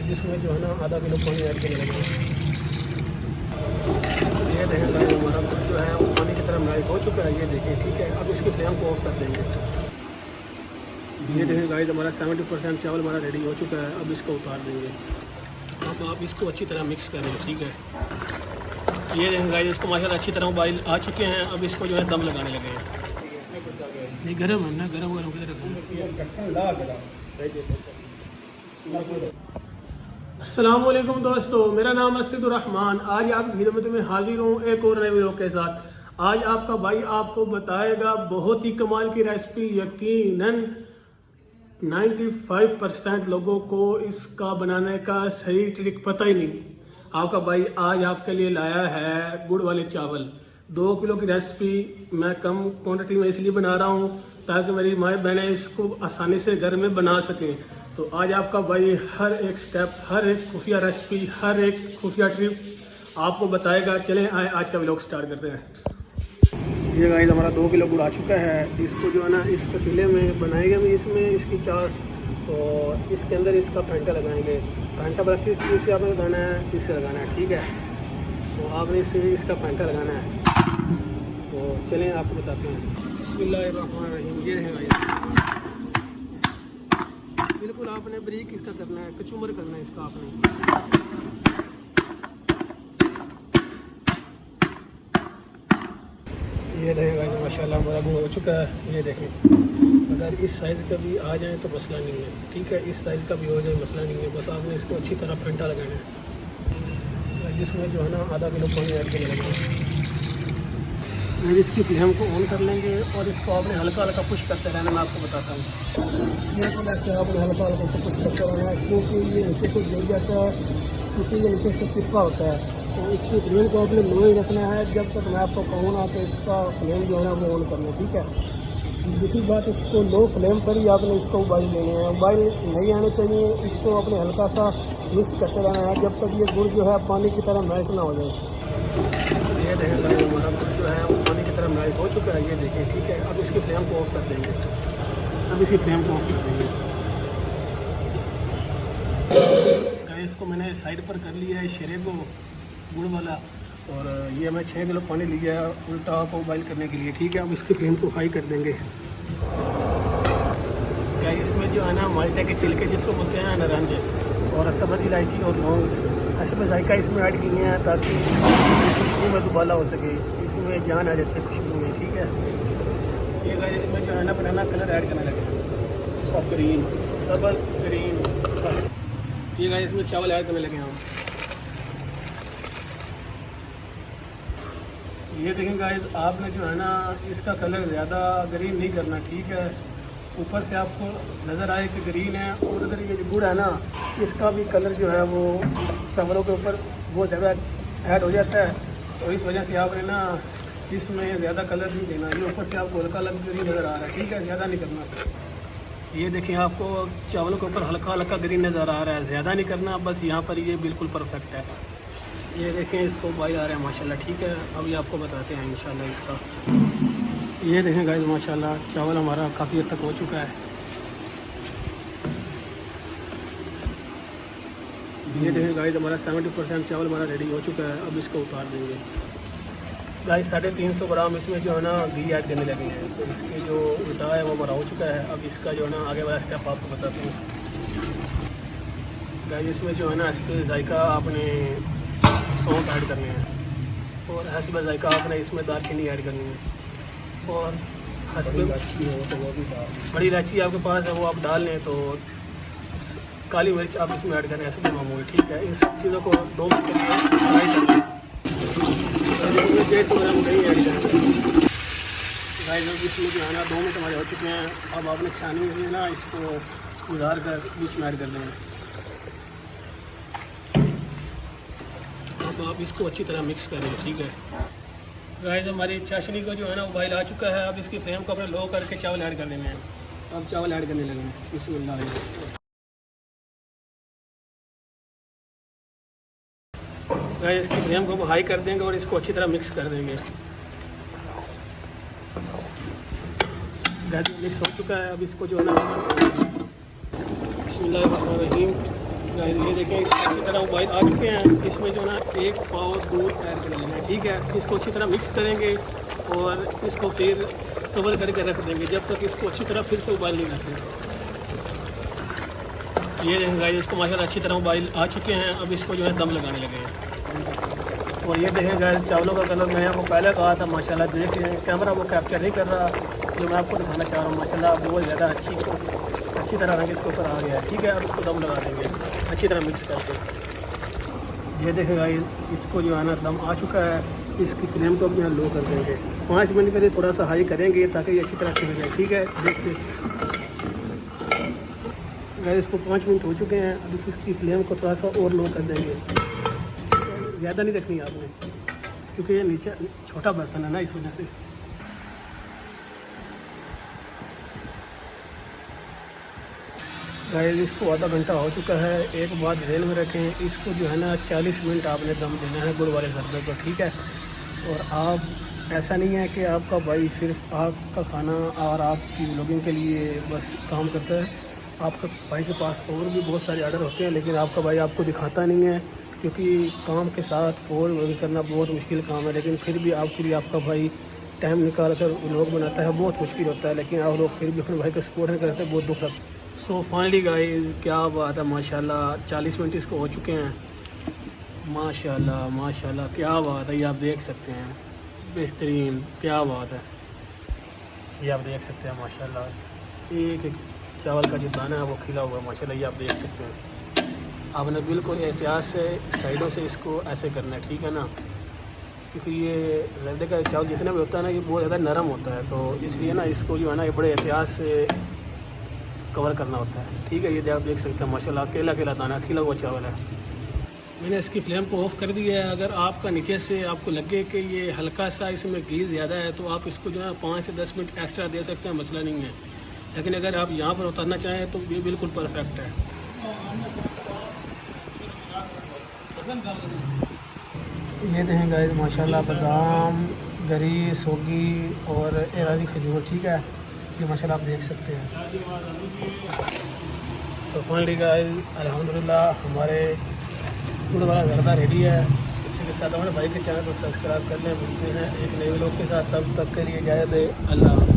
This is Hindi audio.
जिसमें जो है ना आधा किलो पानी ऐड करने लगे। ये देखें गाइस हमारा कुछ जो है वो पानी की तरह मेल्ट हो चुका है, ये देखें ठीक है। अब इसकी फ्लेम को ऑफ कर देंगे। ये देखें गाइस हमारा 70% चावल हमारा रेडी हो चुका है। अब इसको उतार देंगे। अब आप इसको अच्छी तरह मिक्स करें, ठीक है। ये देखें गाइस इसको माशाल्लाह अच्छी तरह उबाल आ चुके हैं। अब इसको जो है दम लगाने लगे हैं। नहीं गर्म है ना, गर्म किधर रखें। अस्सलाम वालेकुम दोस्तों, मेरा नाम असद रहमान। आज आपकी खिदमत में हाजिर हूँ एक और नए वीडियो के साथ। आज आपका भाई आपको बताएगा बहुत ही कमाल की रेसिपी। यकीनन 95% लोगों को इसका बनाने का सही ट्रिक पता ही नहीं। आपका भाई आज आपके लिए लाया है गुड़ वाले चावल। 2 किलो की रेसिपी मैं कम क्वांटिटी में इसलिए बना रहा हूँ ताकि मेरी माएँ बहनें इसको आसानी से घर में बना सकें। तो आज आपका भाई हर एक स्टेप, हर एक खुफिया रेसिपी, हर एक खुफिया ट्रिप आपको बताएगा। चलें आए आज का व्लॉग स्टार्ट करते हैं। ये गाइस हमारा 2 किलो गुड़ आ चुका है। इसको जो है ना इस पतीले में बनाएंगे भी इसमें इसकी चाश, तो इसके अंदर इसका फेंटा लगाएंगे। फेंटा बड़ा किस चीज़ से आपने लगाना है, इससे लगाना है, ठीक है। तो आपने इससे इसका फेंटा लगाना है। तो चलें आपको बताते हैं। बिस्मिल्लाहिर्रहमानिर्रहीम। ये है भाई बिल्कुल आपने ब्रीक इसका करना है, कचूमर करना है इसका आपने। ये देखें माशाल्लाह हमारा गुड़ हो चुका है। ये देखें अगर इस साइज़ का भी आ जाए तो मसला नहीं है, ठीक है। इस साइज़ का भी हो जाए मसला नहीं है, बस आपने इसको अच्छी तरह फेंटा लगाना है। जिसमें जो है ना आधा किलो पानी ऐड करने लगेगा। फिर इसकी फ्लेम को ऑन कर लेंगे और इसको आपने हल्का हल्का पुश करते रहना। मैं आपको बताता हूँ ये तो ऐसे आपने हल्का हल्का से पुश करते रहना है, क्योंकि ये नीचे से गिर जाता है, क्योंकि ये नीचे से चिपका होता है। तो इसकी फ्लेम को आपने लो ही रखना है जब तक मैं आपको कहूँ ना कि इसका फ्लेम जो है ना वो ऑन करना है, ठीक है। दूसरी बात, इसको लो फ्लेम पर ही आपने इसको उबाल लेने हैं। उबाल नहीं आने चाहिए, इसको आपने हल्का सा मिक्स करते रहना है जब तक ये गुड़ जो है पानी की तरह मैश ना हो जाए। ये देखें हमारा गुड़ जो है वो पानी की तरह मैश हो चुका है, ये देखें ठीक है। अब इसकी फ्लेम को ऑफ कर देंगे। अब इसकी फ्लेम को ऑफ कर देंगे। गैस को मैंने साइड पर कर लिया है शेरे को गुड़ वाला, और ये मैं 6 किलो पानी लिया है उल्टा को बॉइल करने के लिए, ठीक है। अब इसकी फ्लेम को हाई कर देंगे। क्या इसमें जो है ना माल्टे के छिलके जिसको बोलते हैं नारंज और सब्ज़ इलायची और लौंग ऐसे में जायका इसमें ऐड किए हैं ताकि खुशबू में दुबाला हो सके, इसमें जान आ जाती है खुशबू में, ठीक है। ये गाइस इसमें जो है ना बनाना कलर ऐड करने लगे, सब ग्रीन। ये गाइस इसमें चावल ऐड करने लगे हम। ये देखें गाइस आपने जो है ना इसका कलर ज़्यादा ग्रीन नहीं करना, ठीक है। ऊपर से आपको नज़र आए कि ग्रीन है, और अगर ये गुड़ है ना इसका भी कलर जो है वो चावलों के ऊपर बहुत ज़्यादा ऐड हो जाता है। तो इस वजह से आपने ना इसमें ज़्यादा कलर नहीं देना। ये ऊपर से आपको हल्का ग्रीन नज़र आ रहा है, ठीक है, ज़्यादा नहीं करना। ये देखिए आपको चावलों के ऊपर हल्का हल्का ग्रीन नज़र आ रहा है, ज़्यादा नहीं करना, बस यहाँ पर ये बिल्कुल परफेक्ट है। ये देखें इसको बाहर आ रहा है माशाल्लाह, ठीक है। अभी आपको बताते हैं इंशाल्लाह इसका। ये देखें गाइस माशाल्लाह चावल हमारा काफ़ी हद तक हो चुका है। ये देखें गाइस हमारा 70% चावल हमारा रेडी हो चुका है। अब इसको उतार देंगे। गाइस 350 ग्राम इसमें जो है ना घी ऐड करने लगे हैं। तो इसके जो उल्टा है वो बड़ा हो चुका है। अब इसका जो है ना आगे वाला स्टेप आपको बताते हैं। गाइस इसमें जो है ना इसके जायका आपने सौंफ ऐड करने हैं, और हस्ब जायका आपने इसमें दालचीनी ऐड करनी है, और हस्ब बड़ी इलायची आपके पास है वो आप डाल लें। तो काली मिर्च आप इसमें ऐड करें हस्ब मामूली, ठीक है। इन सब चीज़ों को 2 मिनट के लिए फ्राई करें। नहीं ऐड करेंगे गाइस। इसमें जो है ना 2 मिनट हमारे हो चुके हैं। अब आपने छानी है ना इसको उधार कर बीच में ऐड कर दें। तो आप इसको अच्छी तरह मिक्स करें, ठीक है। गाइस हमारी चाशनी को जो है ना उबाइल आ चुका है। अब इसकी फ्लेम को अपने लो करके चावल ऐड कर देने हैं। अब चावल ऐड करने लगे हैं। बिस्मिल्लाह। गाइस इसकी फ्लेम को हाई कर देंगे और इसको अच्छी तरह मिक्स कर देंगे। गैस मिक्स हो चुका है। अब इसको जो है ना बिस्मिल्लाहिर्रहमानिर्रहीम गाइस ये देखें, इसी तरह उबाइल आ चुके हैं। इसमें जो ना 1 पाव दूध ऐड कर लेना है, ठीक है। इसको अच्छी तरह मिक्स करेंगे और इसको फिर कवर करके रख देंगे जब तक इसको अच्छी तरह फिर से उबाल नहीं करते। ये देखें गाइस, इसको माशाल्लाह अच्छी तरह उबाइल आ चुके हैं। अब इसको जो है दम लगाने लगे हैं। और ये देखें गाइस, चावलों का कलर मैंने आपको पहले कहा था, माशाल्लाह देख रहे हैं, कैमरा वो कैप्चर नहीं कर रहा जो मैं आपको दिखाना चाह रहा हूँ। माशाल्लाह बहुत ज़्यादा अच्छी तरह रंग इसके ऊपर आ गया है, ठीक है। अब इसको दम लगा देंगे अच्छी तरह मिक्स करके। ये देखें गाइस, इसको जो है ना दम आ चुका है। इसकी फ्लेम को भी यहाँ लो कर देंगे। 5 मिनट के लिए थोड़ा सा हाई करेंगे ताकि ये अच्छी तरह छिड़ जाए, ठीक है। देखिए गाइस, इसको 5 मिनट हो चुके हैं। अब इसकी फ्लेम को थोड़ा सा और लो कर देंगे। ज़्यादा नहीं रखनी आपने, क्योंकि ये नीचे छोटा बर्तन है ना, इस वजह से। गाइस, इसको आधा घंटा हो चुका है। एक बात ध्यान में रखें, इसको जो है ना 40 मिनट आपने दम देना है गुड़ वाले ज़रबे को, ठीक है। और आप ऐसा नहीं है कि आपका भाई सिर्फ आपका खाना और आपकी व्लॉगिंग के लिए बस काम करता है। आपका भाई के पास और भी बहुत सारे ऑर्डर होते हैं, लेकिन आपका भाई आपको दिखाता नहीं है, क्योंकि काम के साथ फ़ोन व्लॉगिंग करना बहुत मुश्किल काम है। लेकिन फिर भी आपके लिए आपका भाई टाइम निकाल कर व्लॉग बनाता है, बहुत मुश्किल होता है, लेकिन आप लोग फिर भी अपने भाई का सपोर्ट नहीं करते, बहुत दुख लगता है। सो फाइनली गाइस, क्या बात है, माशाल्लाह 40 मिनट इसको हो चुके हैं। माशाल्लाह माशाल्लाह, क्या बात है, ये आप देख सकते हैं, बेहतरीन, क्या बात है। ये आप देख सकते हैं माशाल्लाह, एक एक चावल का जो दाना है वो खिला हुआ है माशाल्लाह, ये आप देख सकते हैं। आपने बिल्कुल एहतियात से साइडों से इसको ऐसे करना है, ठीक है ना, क्योंकि ये जर्दे का चावल जितना भी होता है ना, ये बहुत ज़्यादा नरम होता है, तो इसलिए ना इसको जो है ना ये बड़े एहतियात से कवर करना होता है, ठीक है। ये आप देख सकते हैं माशाल्लाह, अकेला अकेला दाना खिला हुआ चावल है। मैंने इसकी फ्लेम को ऑफ़ कर दिया है। अगर आपका नीचे से आपको लगे कि ये हल्का सा इसमें घी ज़्यादा है, तो आप इसको जो है 5 से 10 मिनट एक्स्ट्रा दे सकते हैं, मसला नहीं है। लेकिन अगर आप यहाँ पर उतारना चाहें तो ये बिल्कुल परफेक्ट है। ये देखें गाइस, माशाल्लाह बादाम, गरी, सोगी और एराजी खजूर, ठीक है। ये माशाल्लाह आप देख सकते हैं। सो फाइनली गाइस, अल्हम्दुलिल्लाह हमारे गुड़ वाला ज़रदा रेडी है। इसी के साथ हमारे भाई के चैनल को सब्सक्राइब कर लें। मिलते हैं एक नए व्लॉग के साथ, तब तक के लिए इजाज़त है। अल्लाह।